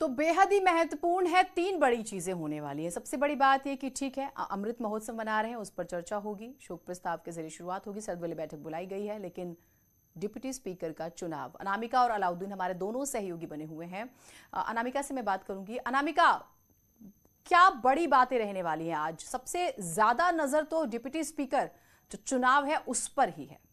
तो बेहद ही महत्वपूर्ण है, तीन बड़ी चीजें होने वाली है। सबसे बड़ी बात यह कि ठीक है, अमृत महोत्सव मना रहे हैं, उस पर चर्चा होगी, शोक प्रस्ताव के जरिए शुरुआत होगी, सर्वदलीय बैठक बुलाई गई है, लेकिन डिप्टी स्पीकर का चुनाव, अनामिका और अलाउद्दीन हमारे दोनों सहयोगी बने हुए हैं। अनामिका से मैं बात करूंगी। अनामिका, क्या बड़ी बातें रहने वाली हैं आज? सबसे ज्यादा नजर तो डिप्टी स्पीकर जो चुनाव है उस पर ही है।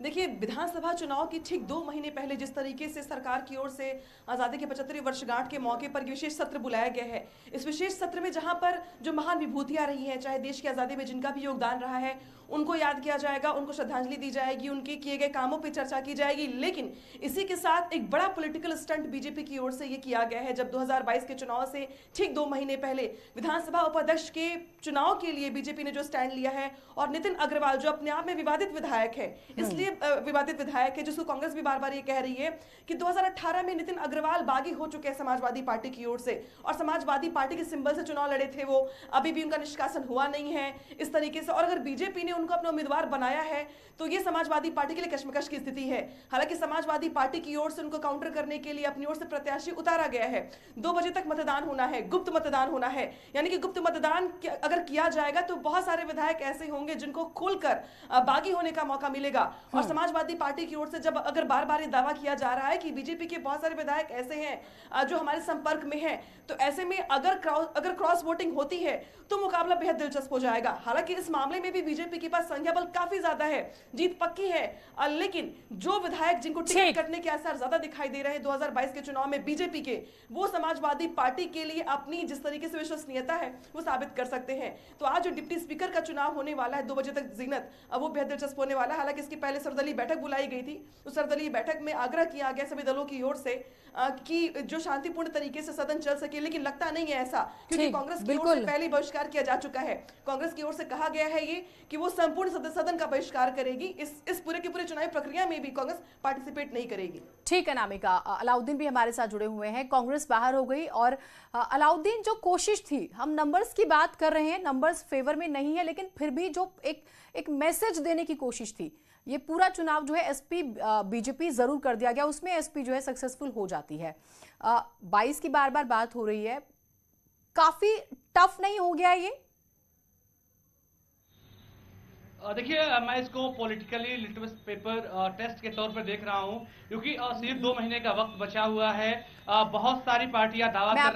देखिए, विधानसभा चुनाव की ठीक 2 महीने पहले जिस तरीके से सरकार की ओर से आज़ादी के 75वीं वर्षगांठ के मौके पर विशेष सत्र बुलाया गया है, इस विशेष सत्र में जहां पर जो महान विभूतियां रही हैं, चाहे देश की आज़ादी में जिनका भी योगदान रहा है, उनको याद किया जाएगा, उनको श्रद्धांजलि दी जाएगी, उनके किए गए कामों पर चर्चा की जाएगी। लेकिन इसी के साथ एक बड़ा पॉलिटिकल स्टंट बीजेपी की ओर से ये किया गया है। जब 2022 के चुनाव से ठीक 2 महीने पहले विधानसभा उपाध्यक्ष के चुनाव के लिए बीजेपी ने जो स्टैंड लिया है, और नितिन अग्रवाल जो अपने आप में विवादित विधायक है, इसलिए विवादित विधायक है, जिसको कांग्रेस भी बार बार ये कह रही है कि 2018 में नितिन अग्रवाल बागी हो चुके हैं समाजवादी पार्टी की ओर से, और समाजवादी पार्टी के सिंबल से चुनाव लड़े थे वो, अभी भी उनका निष्कासन हुआ नहीं है इस तरीके से। और अगर बीजेपी ने उनको अपना उम्मीदवार बनाया है तो ये समाजवादी पार्टी के लिए कशमकश की स्थिति है। हालांकि समाजवादी पार्टी की ओर से उनको काउंटर करने के लिए अपनी ओर से प्रत्याशी उतारा गया है। 2 बजे तक मतदान होना है, गुप्त मतदान होना है, यानी कि गुप्त मतदान अगर किया जाएगा तो बहुत सारे विधायक ऐसे होंगे जिनको खुलकर बागी होने का मौका मिलेगा। और समाजवादी पार्टी की ओर से जब अगर बार बार ये दावा किया जा रहा है कि बीजेपी के बहुत सारे विधायक ऐसे हैं जो हमारे संपर्क में हैं, तो ऐसे में अगर क्रॉस वोटिंग होती है तो मुकाबला बेहद दिलचस्प हो जाएगा। हालांकि इस मामले में भी बीजेपी के पास संख्या बल काफी ज्यादा है, जीत पक्की है, लेकिन जो विधायक जिनको टिकट कटने के आसार ज्यादा दिखाई दे रहे हैं 2022 के चुनाव में बीजेपी के, वो समाजवादी पार्टी के लिए अपनी जिस तरीके से विश्वसनीयता है वो साबित कर सकते हैं। तो आज जो डिप्टी स्पीकर का चुनाव होने वाला है 2 बजे तक जीनत, वो बेहद दिलचस्प होने वाला है। हालांकि इसके पहले सर्वदलीय बैठक बुलाई गई थी, उस सर्वदलीय बैठक में आग्रह किया गया सभी दलों की ओर से कि जो शांतिपूर्ण तरीके से सदन चल सके, लेकिन लगता नहीं है ऐसा, क्योंकि कांग्रेस की ओर से पहले बहिष्कार किया जा चुका है। कांग्रेस की ओर से कहा गया है ये कि वो संपूर्ण सदन का बहिष्कार करेगी। इस पूरे की पूरे चुनावी प्रक्रिया में भी कांग्रेस पार्टिसिपेट नहीं करेगी। ठीक है अनामिका, अलाउद्दीन भी हमारे साथ जुड़े हुए हैं। कांग्रेस बाहर हो गई, और अलाउद्दीन जो कोशिश थी, हम नंबर्स की बात कर रहे हैं, नंबर्स फेवर में नहीं है, लेकिन फिर भी जो एक मैसेज देने की कोशिश थी, ये पूरा चुनाव जो है एसपी बीजेपी जरूर कर दिया गया, उसमें एसपी जो है सक्सेसफुल हो जाती है। 22 की बार बार बात हो रही है, काफी टफ नहीं हो गया ये? देखिए, मैं इसको पॉलिटिकली लिटमस पेपर टेस्ट के तौर पर देख रहा हूं, क्योंकि सिर्फ 2 महीने का वक्त बचा हुआ है। बहुत सारी पार्टियां दावा कर